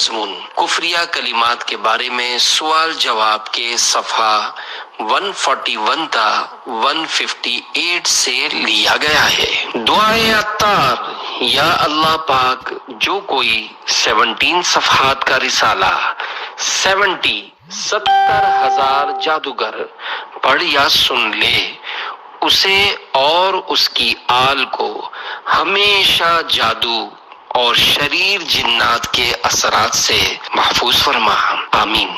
مضمون کفریہ کلمات کے بارے میں سوال جواب کے صفحہ 141 تا 158 سے لیا گیا ہے۔ دعائے عطار: یا اللہ پاک، جو کوئی 17 صفحات کا رسالہ 70,000 جادوگر پڑھ یا سن لے، اسے اور اس کی آل کو ہمیشہ جادو اور شریر جنات کے اثرات سے محفوظ فرما، آمین۔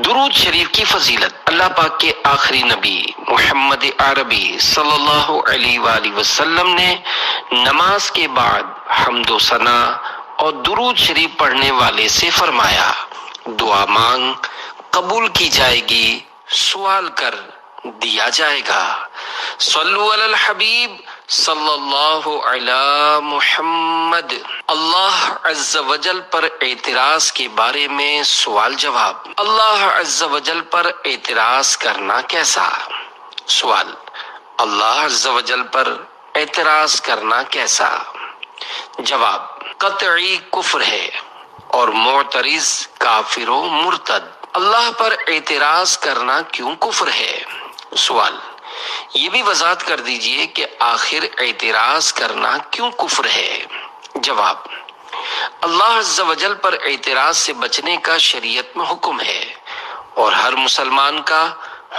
درود شریف کی فضیلت: اللہ پاک کے آخری نبی محمد عربی صلی اللہ علیہ وآلہ وسلم نے نماز کے بعد حمد و ثنا اور درود شریف پڑھنے والے سے فرمایا، دعا مانگ قبول کی جائے گی، سوال کر دیا جائے گا۔ صلو علی الحبیب صلی اللہ علی محمد۔ اللہ عز و جل پر اعتراض کے بارے میں سوال جواب۔ اللہ عز و جل پر اعتراض کرنا کیسا؟ سوال: اللہ عز و جل پر اعتراض کرنا کیسا؟ جواب: قطعی کفر ہے اور معترض کافر و مرتد۔ اللہ پر اعتراض کرنا کیوں کفر ہے؟ سوال: یہ بھی وضاحت کر دیجئے کہ آخر اعتراض کرنا کیوں کفر ہے؟ جواب: اللہ عز و جل پر اعتراض سے بچنے کا شریعت میں حکم ہے اور ہر مسلمان کا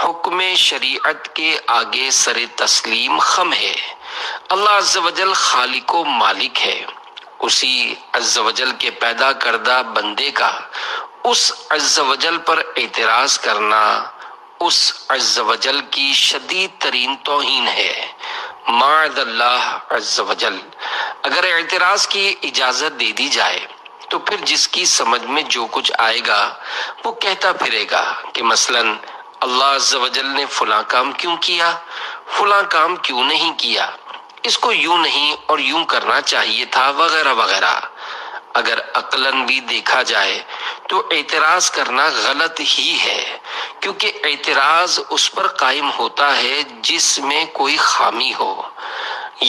حکم شریعت کے آگے سر تسلیم خم ہے۔ اللہ عز و جل خالق و مالک ہے، اسی عز و جل کے پیدا کردہ بندے کا اس عز و جل پر اعتراض کرنا اس عز و جل کی شدید ترین توہین ہے، معاذ اللہ عز و جل۔ اگر اعتراض کی اجازت دے دی جائے تو پھر جس کی سمجھ میں جو کچھ آئے گا وہ کہتا پھرے گا کہ مثلاً اللہ عز و جل نے فلاں کام کیوں کیا، فلاں کام کیوں نہیں کیا، اس کو یوں نہیں اور یوں کرنا چاہیے تھا، وغیرہ وغیرہ۔ اگر عقلاً بھی دیکھا جائے تو اعتراض کرنا غلط ہی ہے، کیونکہ اعتراض اس پر قائم ہوتا ہے جس میں کوئی خامی ہو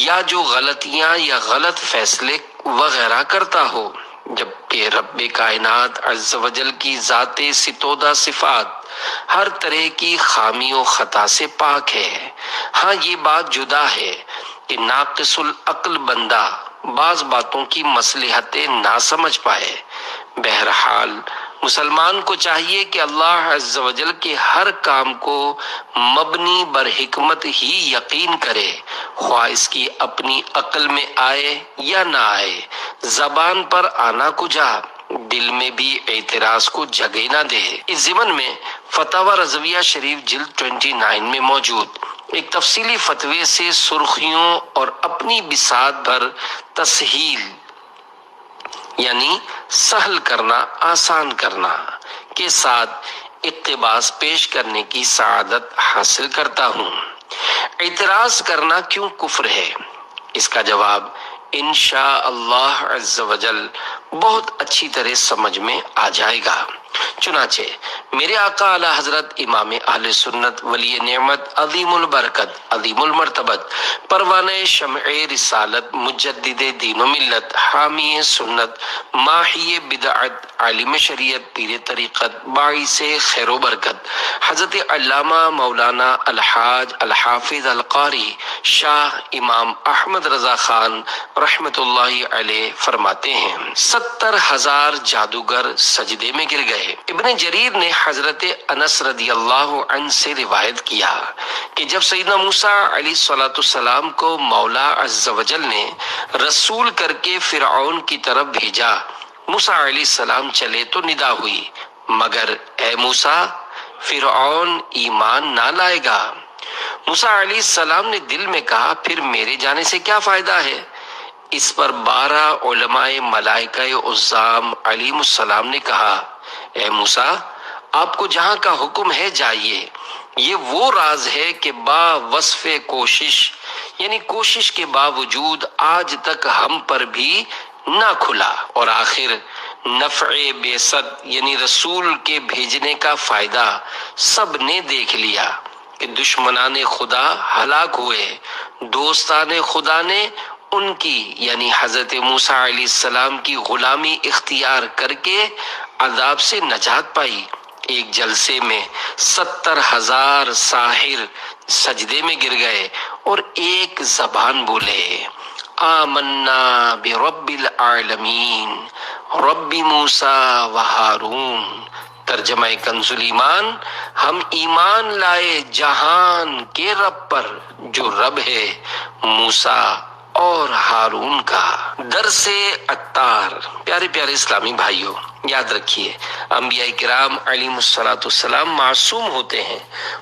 یا جو غلطیاں یا غلط فیصلے وغیرہ کرتا ہو، جبکہ رب کائنات عز و جل کی ذات ستودہ صفات ہر طرح کی خامی و خطا سے پاک ہے۔ ہاں، یہ بات جدا ہے کہ ناقص العقل بندہ بعض باتوں کی مصلحتیں نہ سمجھ پائے۔ بہرحال مسلمان کو چاہیے کہ اللہ عز و جل کے ہر کام کو مبنی بر حکمت ہی یقین کرے، خواہ اس کی اپنی عقل میں آئے یا نہ آئے، زبان پر آنا کجا، دل میں بھی اعتراض کو جگہ نہ دے۔ اس ضمن میں فتاوی رضویہ شریف جلد 29 میں موجود ایک تفصیلی فتوے سے سرخیوں اور اپنی بساط پر تسہیل یعنی سہل کرنا، آسان کرنا کے ساتھ اقتباس پیش کرنے کی سعادت حاصل کرتا ہوں۔ اعتراض کرنا کیوں کفر ہے؟ اس کا جواب انشاء اللہ عز و جل بہت اچھی طرح سمجھ میں آ جائے گا۔ چنانچہ میرے آقا اعلی حضرت امام اہل سنت ولی نعمت عظیم البرکت عظیم المرتبت پروانہ شمع رسالت مجدد دین و ملت حامی سنت ماحی بدعت عالم شریعت پیر طریقت باعث خیر و برکت حضرت علامہ مولانا الحاج الحافظ القاری شاہ امام احمد رضا خان رحمت اللہ علیہ فرماتے ہیں، 70,000 جادوگر سجدے میں گر گئے۔ ابن جریر نے حضرت انس رضی اللہ عنہ سے روایت کیا کہ جب سیدنا موسیٰ علیہ السلام کو مولا عز و جل نے رسول کر کے فرعون کی طرف بھیجا، موسیٰ علیہ السلام چلے تو ندا ہوئی، مگر اے موسیٰ، فرعون ایمان نہ لائے گا۔ موسیٰ علیہ السلام نے دل میں کہا، پھر میرے جانے سے کیا فائدہ ہے؟ اس پر 12 علماء ملائکہ عظام علیہم السلام نے کہا، اے موسیٰ، آپ کو جہاں کا حکم ہے جائیے، یہ وہ راز ہے کہ با وصف کوشش یعنی کوشش کے باوجود آج تک ہم پر بھی نہ کھلا، اور آخر نفع بعثت یعنی رسول کے بھیجنے کا فائدہ سب نے دیکھ لیا کہ دشمنان خدا ہلاک ہوئے، دوستان خدا نے ان کی یعنی حضرت موسیٰ علیہ السلام کی غلامی اختیار کر کے عذاب سے نجات پائی۔ ایک جلسے میں 70,000 ساحر سجدے میں گر گئے اور ایک زبان بولے، آمنا برب العالمین رب موسیٰ و ہارون۔ ترجمہ کنز ایمان، ہم ایمان لائے جہان کے رب پر جو رب ہے موسیٰ اور ہارون کا۔ درس عطار۔ پیارے پیارے اسلامی بھائیوں، یاد رکھیے انبیاء کرام علیہم السلام معصوم ہوتے ہیں،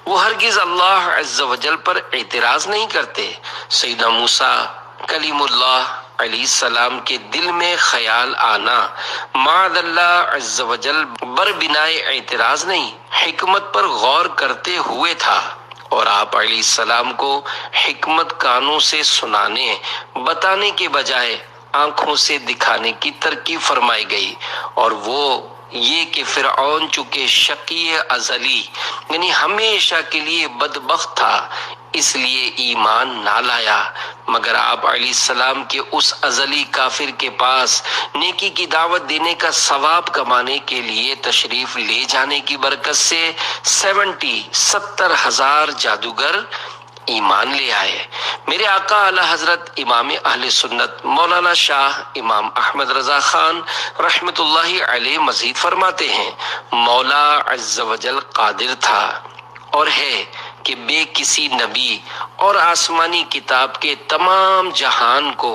وہ ہرگز اللہ عز و جل پر اعتراض نہیں کرتے۔ سیدنا موسیٰ کلیم اللہ علیہ السلام کے دل میں خیال آنا معاذ اللہ عز و جل بر بنائے اعتراض نہیں، حکمت پر غور کرتے ہوئے تھا، اور آپ علیہ السلام کو حکمت کانوں سے سنانے بتانے کے بجائے آنکھوں سے دکھانے کی ترکیب فرمائی گئی، اور وہ یہ کہ فرعون چونکہ شقی ازلی یعنی ہمیشہ کے لیے بدبخت تھا، اس لیے ایمان نہ لایا، مگر آپ علیہ السلام کے اس ازلی کافر کے پاس نیکی کی دعوت دینے کا ثواب کمانے کے لیے تشریف لے جانے کی برکت سے 70,000 جادوگر ایمان لے آئے۔ میرے آقا اعلی حضرت امام اہل سنت مولانا شاہ امام احمد رضا خان رحمت اللہ علیہ مزید فرماتے ہیں، مولا عز و جل قادر تھا اور ہے کہ بے کسی نبی اور آسمانی کتاب کے تمام جہان کو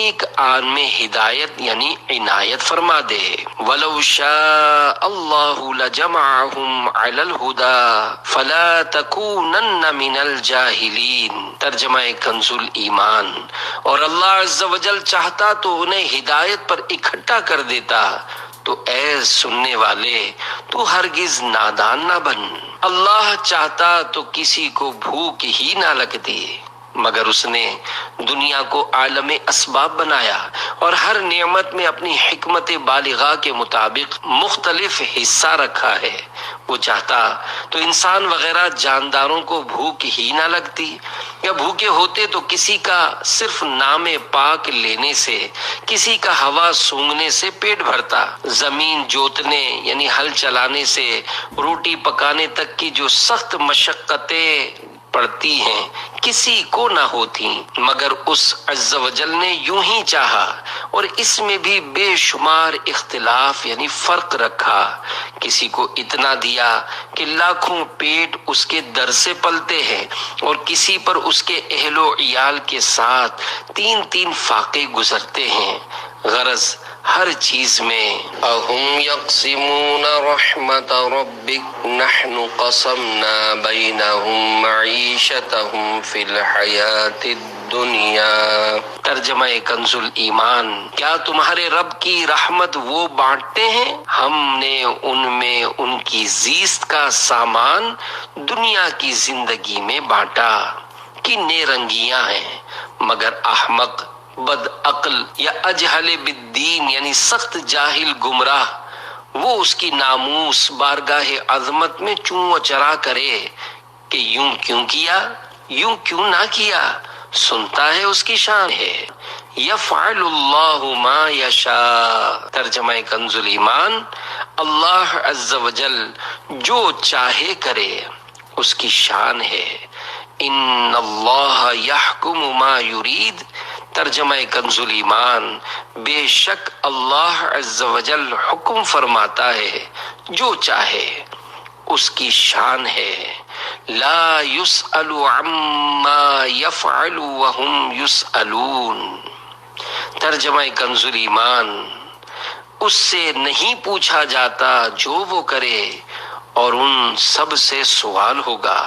ایک آن میں ہدایت یعنی عنایت فرما دے۔ وَلَوْ شَاءَ اللَّهُ لَجَمَعَهُمْ عَلَى الْهُدَى فَلَا تَكُونَنَّ مِنَ الْجَاهِلِينَ۔ ترجمہ کنز ایمان، اور اللہ عز و جل چاہتا تو انہیں ہدایت پر اکٹھا کر دیتا، تو اے سننے والے تو ہرگز نادان نہ بن۔ اللہ چاہتا تو کسی کو بھوک ہی نہ لگتی، مگر اس نے دنیا کو عالم اسباب بنایا اور ہر نعمت میں اپنی حکمت بالغہ کے مطابق مختلف حصہ رکھا ہے۔ وہ چاہتا تو انسان وغیرہ جانداروں کو بھوک ہی نہ لگتی، یا بھوکے ہوتے تو کسی کا صرف نام پاک لینے سے، کسی کا ہوا سونگھنے سے پیٹ بھرتا، زمین جوتنے یعنی ہل چلانے سے روٹی پکانے تک کی جو سخت مشقتیں پڑتی ہیں کسی کو نہ ہوتی، مگر اس عز و جل نے یوں ہی چاہا، اور اس میں بھی بے شمار اختلاف یعنی فرق رکھا۔ کسی کو اتنا دیا کہ لاکھوں پیٹ اس کے در سے پلتے ہیں، اور کسی پر اس کے اہل و عیال کے ساتھ 3 فاقے گزرتے ہیں۔ غرض ہر چیز میں اہم یقسمون رحمت ربک نحن قسمنا بینہم معیشتہم فی الحیات الدنیا۔ ترجمہ کنز ایمان، کیا تمہارے رب کی رحمت وہ بانٹتے ہیں؟ ہم نے ان میں ان کی زیست کا سامان دنیا کی زندگی میں بانٹا۔ کتنے رنگیاں ہیں، مگر احمق بد عقل یا اجہل بالدین یعنی سخت جاہل گمراہ وہ اس کی ناموس بارگاہ عظمت میں چوں چرا کرے کہ یوں کیوں کیا، یوں کیوں نہ کیا، سنتا ہے اس کی شان ہے۔ یفعل اللہ ما یشاء۔ ترجمہ کنز ایمان، اللہ عز و جل جو چاہے کرے، اس کی شان ہے۔ ان اللہ یحکم ما یرید۔ ترجمہ کنز ایمان، بے شک اللہ عز و جل حکم فرماتا ہے جو چاہے، اس کی شان ہے۔ لا یسأل عما یفعل وهم یسألون۔ ترجمہ کنز ایمان، اس سے نہیں پوچھا جاتا جو وہ کرے، اور ان سب سے سوال ہوگا۔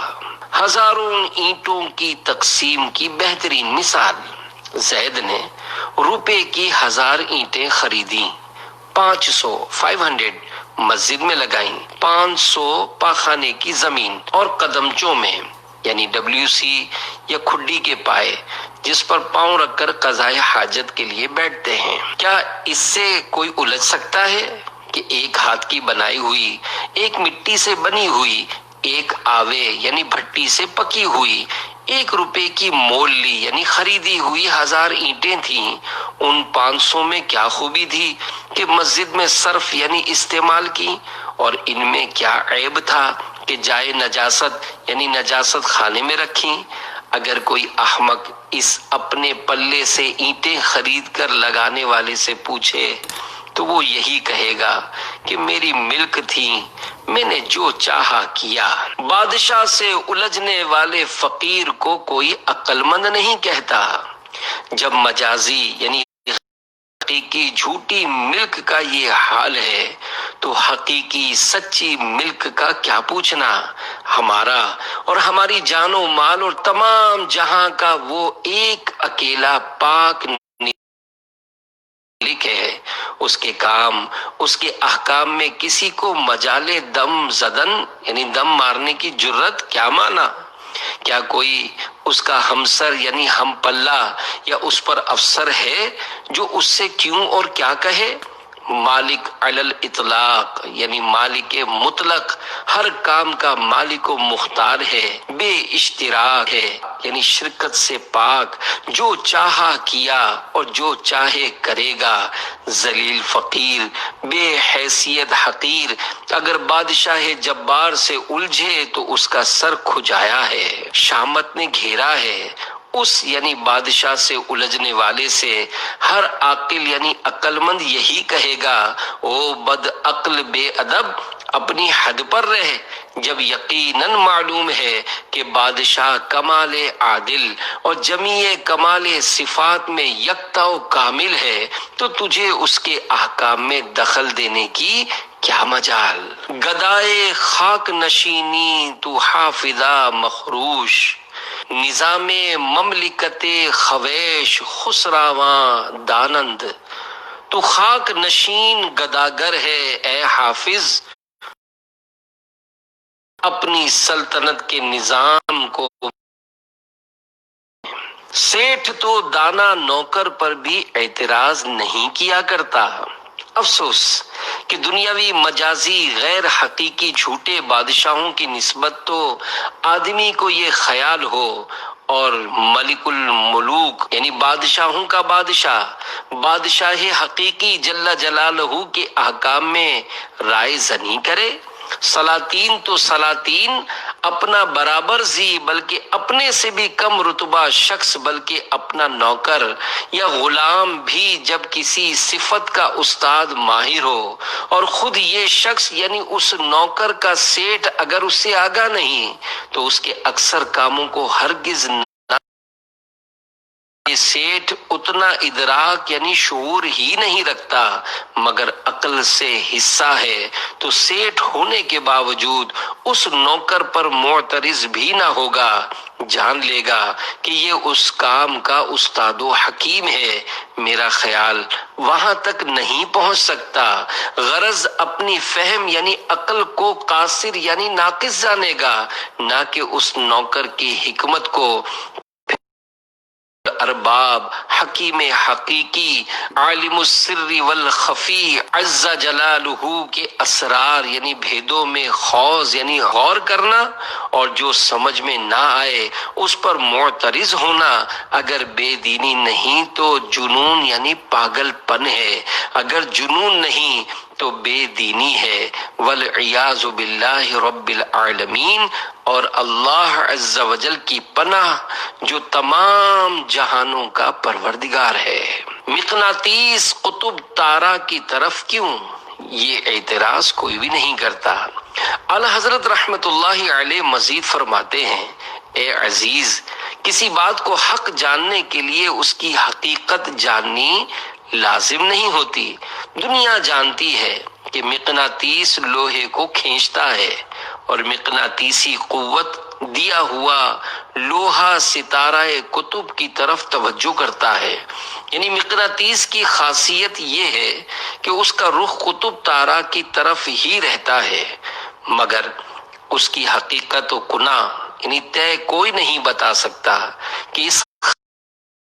ہزاروں اینٹوں کی تقسیم کی بہترین مثال، زید نے روپے کی 1000 اینٹیں خریدیں، 500 مسجد میں لگائیں، 500 پاخانے کی زمین اور قدمچوں میں یعنی WC یا کھڈی کے پائے جس پر پاؤں رکھ کر قضائے حاجت کے لیے بیٹھتے ہیں۔ کیا اس سے کوئی الجھ سکتا ہے کہ ایک ہاتھ کی بنائی ہوئی، ایک مٹی سے بنی ہوئی، ایک آوے یعنی بھٹی سے پکی ہوئی، 1 روپے کی مول لی، یعنی خریدی ہوئی 1000 اینٹیں تھیں۔ ان 500 میں کیا خوبی تھی کہ مسجد میں صرف یعنی استعمال کی، اور ان میں کیا عیب تھا کہ جائے نجاست یعنی نجاست خانے میں رکھیں۔ اگر کوئی احمق اس اپنے پلے سے اینٹیں خرید کر لگانے والے سے پوچھے تو وہ یہی کہے گا کہ میری ملک تھی، میں نے جو چاہا کیا۔ بادشاہ سے الجھنے والے فقیر کو کوئی عقل مند نہیں کہتا۔ جب مجازی یعنی حقیقی جھوٹی ملک کا یہ حال ہے تو حقیقی سچی ملک کا کیا پوچھنا۔ ہمارا اور ہماری جان و مال اور تمام جہاں کا وہ ایک اکیلا پاک مالک ہے۔ اس کے کام، اس کے احکام میں کسی کو مجال دم زدن یعنی دم مارنے کی جرت کیا مانا؟ کیا کوئی اس کا ہمسر یعنی ہم پلہ یا اس پر افسر ہے جو اس سے کیوں اور کیا کہے؟ مالک علی الاطلاق یعنی مالک مطلق، ہر کام کا مالک و مختار ہے، بے اشتراک ہے یعنی شرکت سے پاک، جو چاہا کیا اور جو چاہے کرے گا، ذلیل فقیر، بے حیثیت حقیر، اگر بادشاہ جبار سے الجھے تو اس کا سر کھجایا ہے، شامت نے گھیرا ہے۔ اس یعنی بادشاہ سے الجھنے والے سے ہر عاقل یعنی عقل مند یہی کہے گا، او بد عقل بے ادب، اپنی حد پر رہ۔ جب یقیناً معلوم ہے کہ بادشاہ کمال عادل اور جمیع کمال صفات میں یکتا و کامل ہے تو تجھے اس کے احکام میں دخل دینے کی کیا مجال؟ گدائے خاک نشینی تو حافظہ مخروش، نظام مملکت خویش خسراواں دانند۔ تو خاک نشین گداگر ہے اے حافظ، اپنی سلطنت کے نظام کو۔ سیٹھ تو دانا نوکر پر بھی اعتراض نہیں کیا کرتا۔ افسوس کہ دنیاوی مجازی غیر حقیقی جھوٹے بادشاہوں کی نسبت تو آدمی کو یہ خیال ہو، اور ملک الملوک یعنی بادشاہوں کا بادشاہ، بادشاہ حقیقی جل جلالہ کے احکام میں رائے زنی کرے۔ سلاطین تو سلاطین، اپنا برابر زی بلکہ اپنے سے بھی کم رتبہ شخص بلکہ اپنا نوکر یا غلام بھی جب کسی صفت کا استاد ماہر ہو اور خود یہ شخص یعنی اس نوکر کا سیٹھ اگر اس سے آگاہ نہیں تو اس کے اکثر کاموں کو ہرگز نہ، یہ سیٹھ اتنا ادراک یعنی شعور ہی نہیں رکھتا مگر عقل سے حصہ ہے، تو سیٹھ ہونے کے باوجود اس نوکر پر معترض بھی نہ ہوگا، جان لے گا کہ یہ اس کام کا استاد و حکیم ہے۔ میرا خیال وہاں تک نہیں پہنچ سکتا، غرض اپنی فہم یعنی عقل کو قاصر یعنی ناقص جانے گا، نہ کہ اس نوکر کی حکمت کو۔ ارباب حکیم حقیقی عالم السر والخفی عز جلالہ کے اسرار یعنی بھیدوں میں خوض یعنی غور کرنا، اور جو سمجھ میں نہ آئے اس پر معترض ہونا اگر بے دینی نہیں تو جنون یعنی پاگل پن ہے، اگر جنون نہیں تو بے دینی ہے، والعیاذ باللہ رب العالمین۔ اور اللہ عز و جل کی پناہ جو تمام جہانوں کا پروردگار ہے۔ مقناطیس قطب تارا کی طرف کیوں؟ یہ اعتراض کوئی بھی نہیں کرتا۔ اعلیٰ حضرت رحمت اللہ علیہ مزید فرماتے ہیں، اے عزیز، کسی بات کو حق جاننے کے لیے اس کی حقیقت جاننی لازم نہیں ہوتی۔ دنیا جانتی ہے کہ مقناطیس لوہے کو کھینچتا ہے اور مقناطیسی قوت دیا ہوا لوہا ستارہ قطب کی طرف توجہ کرتا ہے، یعنی مقناطیس کی خاصیت یہ ہے کہ اس کا رخ قطب تارہ کی طرف ہی رہتا ہے، مگر اس کی حقیقت و کنہ یعنی طے کوئی نہیں بتا سکتا کہ اس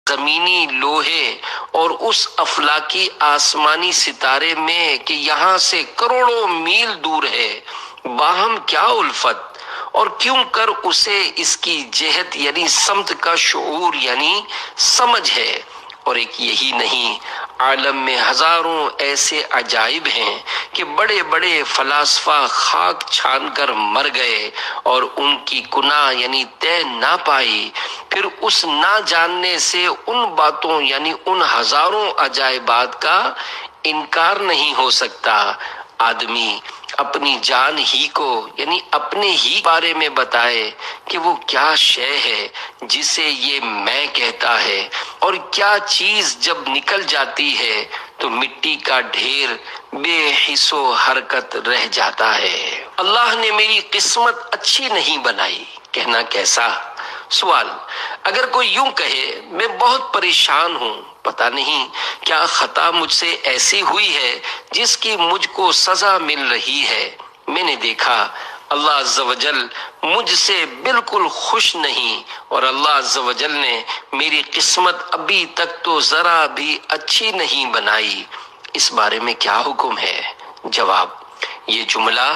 زمینی لوہے اور اس افلاکی آسمانی ستارے میں کہ یہاں سے کروڑوں میل دور ہے، باہم کیا الفت اور کیوں کر اسے اس کی جہت یعنی سمت کا شعور یعنی سمجھ ہے۔ اور ایک یہی نہیں، عالم میں ہزاروں ایسے عجائب ہیں کہ بڑے بڑے فلاسفہ خاک چھان کر مر گئے اور ان کی کناں یعنی طے نہ پائی، پھر اس نہ جاننے سے ان باتوں یعنی ان ہزاروں عجائبات کا انکار نہیں ہو سکتا۔ آدمی اپنی جان ہی کو یعنی اپنے ہی بارے میں بتائے کہ وہ کیا شے ہے جسے یہ میں کہتا ہے، اور کیا چیز جب نکل جاتی ہے تو مٹی کا ڈھیر بے حس و حرکت رہ جاتا ہے۔ اللہ نے میری قسمت اچھی نہیں بنائی، کہنا کیسا؟ سوال: اگر کوئی یوں کہے میں بہت پریشان ہوں، پتہ نہیں کیا خطا مجھ سے ایسی ہوئی ہے جس کی مجھ کو سزا مل رہی ہے۔ میں نے دیکھا اللہ عز و جل مجھ سے بالکل خوش نہیں، اور اللہ عز و جل نے میری قسمت ابھی تک تو ذرا بھی اچھی نہیں بنائی، اس بارے میں کیا حکم ہے؟ جواب: یہ جملہ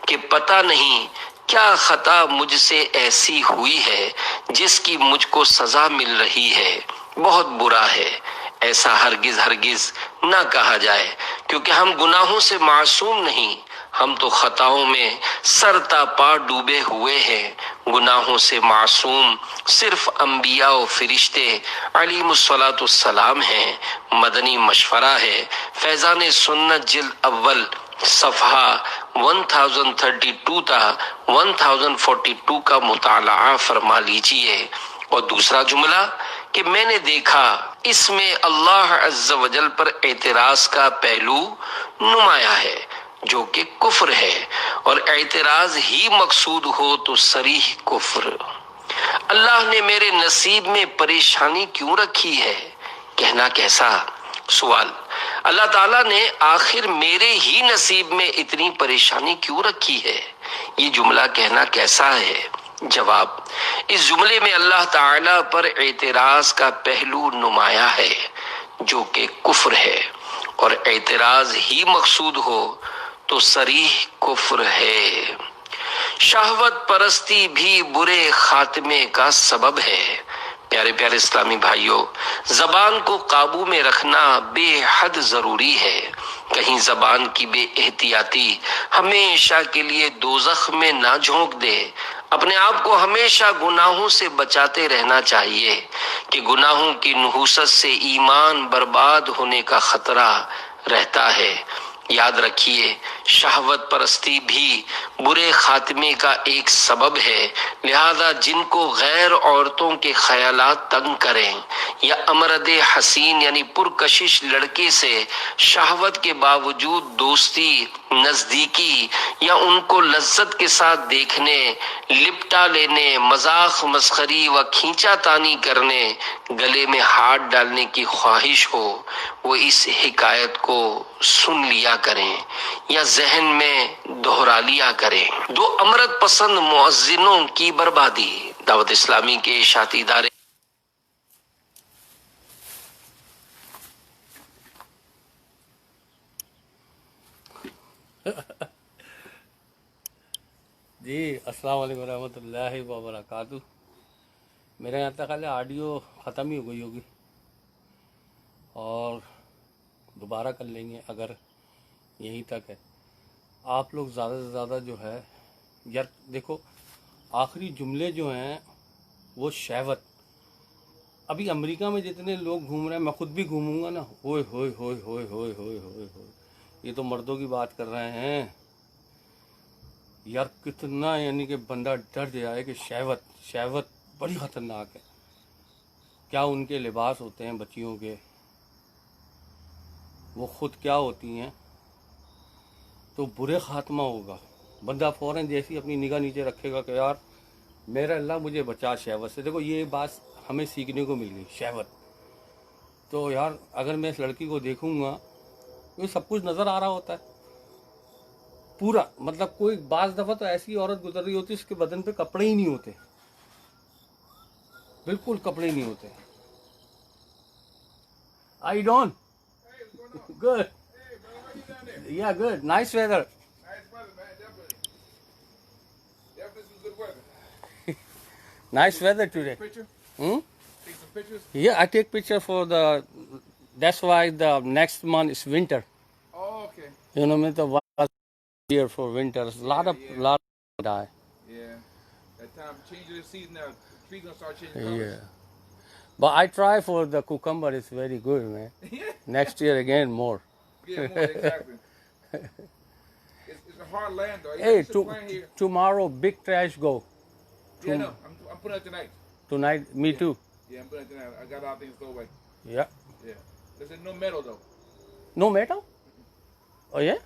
کہ پتہ نہیں کیا خطا مجھ سے ایسی ہوئی ہے جس کی مجھ کو سزا مل رہی ہے، بہت برا ہے۔ ایسا ہرگز ہرگز نہ کہا جائے، کیونکہ ہم گناہوں سے معصوم نہیں، ہم تو خطاؤں میں سر تا پا ڈوبے ہوئے ہیں۔ گناہوں سے معصوم صرف انبیاء و فرشتے علیہم الصلاۃ والسلام ہیں۔ مدنی مشورہ ہے، فیضان سنت جلد اول صفحہ 1032 تا 1042 کا مطالعہ فرما لیجئے۔ اور دوسرا جملہ کہ میں نے دیکھا، اس میں اللہ عز و جل پر اعتراض کا پہلو نمایاں ہے جو کہ کفر ہے، اور اعتراض ہی مقصود ہو تو صریح کفر۔ اللہ نے میرے نصیب میں پریشانی کیوں رکھی ہے؟ کہنا کیسا؟ سوال: اللہ تعالیٰ نے آخر میرے ہی نصیب میں اتنی پریشانی کیوں رکھی ہے؟ یہ جملہ کہنا کیسا ہے؟ جواب: اس جملے میں اللہ تعالیٰ پر اعتراض کا پہلو نمایاں ہے جو کہ کفر ہے، اور اعتراض ہی مقصود ہو تو صریح کفر ہے۔ شہوت پرستی بھی برے خاتمے کا سبب ہے۔ پیارے پیارے اسلامی بھائیوں، زبان کو قابو میں رکھنا بے حد ضروری ہے۔ کہیں زبان کی بے احتیاطی ہمیشہ کے لیے دوزخ میں نہ جھونک دے۔ اپنے آپ کو ہمیشہ گناہوں سے بچاتے رہنا چاہیے کہ گناہوں کی نحوست سے ایمان برباد ہونے کا خطرہ رہتا ہے۔ یاد رکھیے، شہوت پرستی بھی برے خاتمے کا ایک سبب ہے، لہذا جن کو غیر عورتوں کے خیالات تنگ کریں یا امرد حسین یعنی پرکشش لڑکے سے شہوت کے باوجود دوستی، نزدیکی یا ان کو لذت کے ساتھ دیکھنے، لپٹا لینے، مذاق مسخری و کھینچا تانی کرنے، گلے میں ہاتھ ڈالنے کی خواہش ہو، وہ اس حکایت کو سن لیا کریں یا ذہن میں دہرا لیا کریں۔ دو امرت پسند مؤذنوں کی بربادی۔ دعوت اسلامی کے اشاعتی ادارے جی السلام علیکم ورحمۃ اللہ وبرکاتہ۔ میرے یہاں تک آڈیو ختم ہی ہو گئی ہوگی، اور دوبارہ کر لیں گے اگر یہیں تک ہے۔ آپ لوگ زیادہ سے زیادہ جو ہے یار دیکھو، آخری جملے جو ہیں وہ شہوت۔ ابھی امریکہ میں جتنے لوگ گھوم رہے ہیں، میں خود بھی گھوموں گا نا، ہوئے ہوئے ہوئے ہوئے ہوئے ہوئے ہوئے ہوئے، یہ تو مردوں کی بات کر رہے ہیں یار، کتنا یعنی کہ بندہ ڈر جائے کہ شہوت بڑی خطرناک ہے۔ کیا ان کے لباس ہوتے ہیں بچیوں کے، وہ خود کیا ہوتی ہیں، تو برے خاتمہ ہوگا۔ بندہ فوراً جیسی اپنی نگاہ نیچے رکھے گا کہ یار میرا اللہ مجھے بچا شہوت سے۔ دیکھو یہ بات ہمیں سیکھنے کو مل گئی، شہوت۔ تو یار اگر میں اس لڑکی کو دیکھوں گا، یہ سب کچھ نظر آ رہا ہوتا ہے پورا، مطلب کوئی بعض دفعہ تو ایسی عورت گزر رہی ہوتی ہے اس کے بدن پہ کپڑے ہی نہیں ہوتے، بالکل کپڑے ہی نہیں ہوتے۔ آئی ڈونٹ گڈ یا good nice weather. Nice weather today. Picture? Hmm? Take some pictures? Yeah, I take picture for the. That's why the next month is winter. Oh, okay. You know, me the here for winter. A lot of Yeah. lot die. Yeah. That time, change of the season now. The tree's gonna start changing colors. Yeah. But I try for the cucumber. It's very good, man. Yeah. Next year again more. Yeah, more exactly. It's a hard land though. Hey, You should plant here. tomorrow big trash go. Yeah, no, I'm putting it tonight. Tonight, me too. Yeah, I'm putting it tonight. I got a lot of things stowed away. Yeah. Yeah. There's no metal though. No metal? Oh yeah?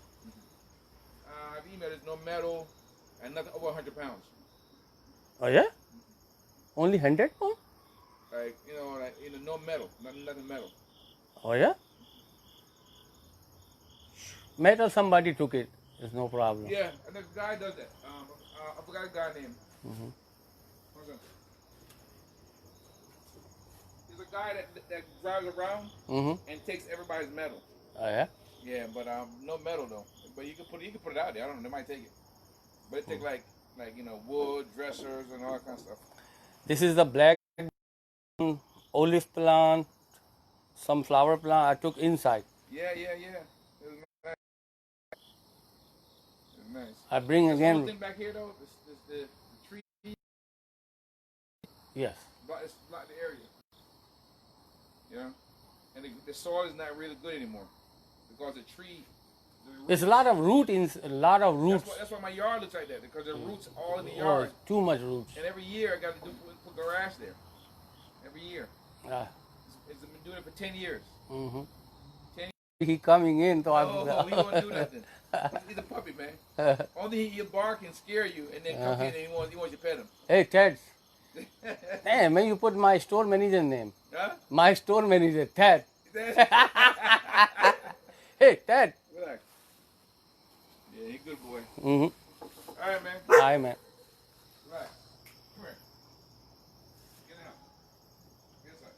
I've emailed there's no metal and nothing over 100 pounds. Oh yeah? Only 100 pounds? Like, no metal. Nothing metal. Oh yeah? Metal, somebody took it. There's no problem. Yeah, and the guy does that. I forgot the guy's name. Mhm. What's that? There's a guy that drives around Mm-hmm. and takes everybody's metal. Oh yeah? Yeah, but no metal though. But you can put it out there. I don't know. They might take it. But it take like wood, dressers, and all that kind of stuff. This is the black olive plant, some flower plant I took inside. Yeah. It was nice. It was nice. I bring The again. thing back here though, is the tree. Yes. It's blocked the area. You know, and the soil is not really good anymore because the tree. There's a lot of roots. That's why my yard looks like that, because the roots all in the Oh, yard. too much roots. And every year I got to put grass there. Every year. Ah. It's been doing it for 10 years. Mm-hmm. 10 He coming in, so Oh, he won't do nothing. He's a puppy, man. Only he'll bark and scare you, and then come in and he wants you to pet him. Hey, Ted. Hey, man, you put my store manager name. Huh? My store manager, Ted. Hey, Ted. Relax. Yeah, he's a good boy. Mm-hmm. All right, man. Hi, man. Relax. Come here. Get out. Get inside.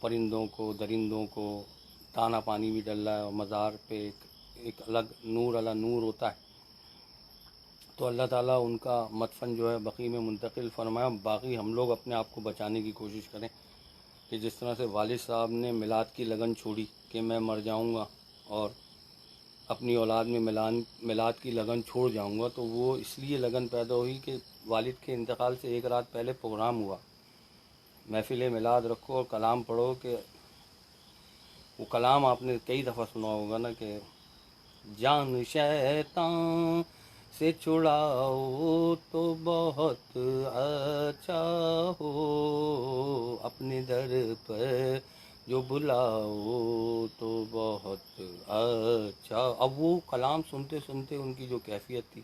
پرندوں کو درندوں کو دانا پانی بھی ڈل رہا ہے، اور مزار پہ ایک الگ نور علی نور ہوتا ہے، تو اللہ تعالیٰ ان کا مدفن جو ہے بقیع میں منتقل فرمایا۔ باقی ہم لوگ اپنے آپ کو بچانے کی کوشش کریں کہ جس طرح سے والد صاحب نے میلاد کی لگن چھوڑی کہ میں مر جاؤں گا اور اپنی اولاد میں میلاد کی لگن چھوڑ جاؤں گا، تو وہ اس لیے لگن پیدا ہوئی کہ والد کے انتقال سے ایک رات پہلے پروگرام ہوا، محفل میلاد رکھو اور کلام پڑھو، کہ وہ کلام آپ نے کئی دفعہ سنا ہوگا نا کہ جان شیطان سے چھڑاؤ تو بہت اچھا ہو، اپنے در پر جو بلاؤ تو بہت اچھا۔ اب وہ کلام سنتے سنتے ان کی جو کیفیت تھی،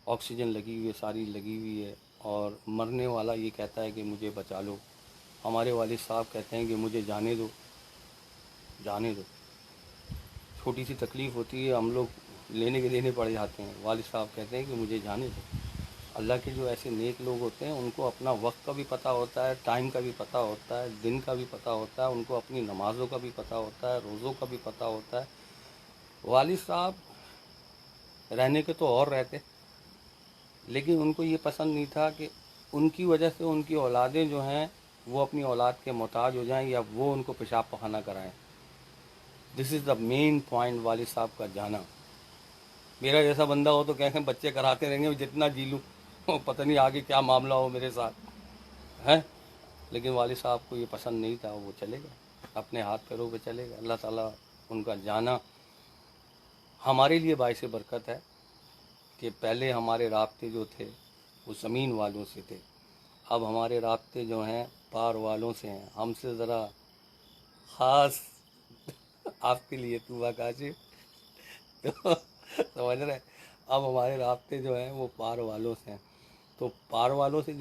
آکسیجن لگی ہوئی ہے، ساری لگی ہوئی ہے، اور مرنے والا یہ کہتا ہے کہ مجھے بچا لو، ہمارے والد صاحب کہتے ہیں کہ مجھے جانے دو، جانے دو۔ چھوٹی سی تکلیف ہوتی ہے، ہم لوگ لینے کے دینے پڑ جاتے ہیں، والد صاحب کہتے ہیں کہ مجھے جانے دو۔ اللہ کے جو ایسے نیک لوگ ہوتے ہیں ان کو اپنا وقت کا بھی پتہ ہوتا ہے، ٹائم کا بھی پتہ ہوتا ہے، دن کا بھی پتہ ہوتا ہے، ان کو اپنی نمازوں کا بھی پتہ ہوتا ہے، روزوں کا بھی پتہ ہوتا ہے۔ والد صاحب رہنے کے تو اور رہتے، لیکن ان کو یہ پسند نہیں تھا کہ ان کی وجہ سے ان کی اولادیں جو ہیں وہ اپنی اولاد کے محتاج ہو جائیں یا وہ ان کو پیشاب پخانہ کرائیں۔ دس از دا مین پوائنٹ والد صاحب کا جانا۔ میرا جیسا بندہ ہو تو کہیں بچے کراتے رہیں گے جتنا جی لوں، پتہ نہیں آگے کیا معاملہ ہو میرے ساتھ ہے، لیکن والد صاحب کو یہ پسند نہیں تھا، وہ چلے گئے اپنے ہاتھ پیروں پہ چلے گئے۔ اللہ تعالیٰ ان کا جانا ہمارے لیے باعث برکت ہے کہ پہلے ہمارے رابطے جو تھے وہ زمین والوں سے تھے، اب ہمارے رابطے جو ہیں پار والوں سے ہیں۔ ہم سے ذرا خاص آپ کے لیے تو کاشی تو سمجھ رہے، اب ہمارے رابطے جو ہیں وہ پار والوں سے ہیں، تو پار والوں سے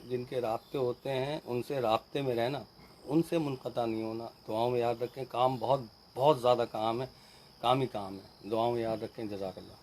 جن کے رابطے ہوتے ہیں ان سے رابطے میں رہنا، ان سے منقطع نہیں ہونا۔ دعاؤں میں یاد رکھیں، کام بہت بہت زیادہ کام ہے، کام ہی کام ہے، دعاؤں میں یاد رکھیں۔ جزاک اللہ۔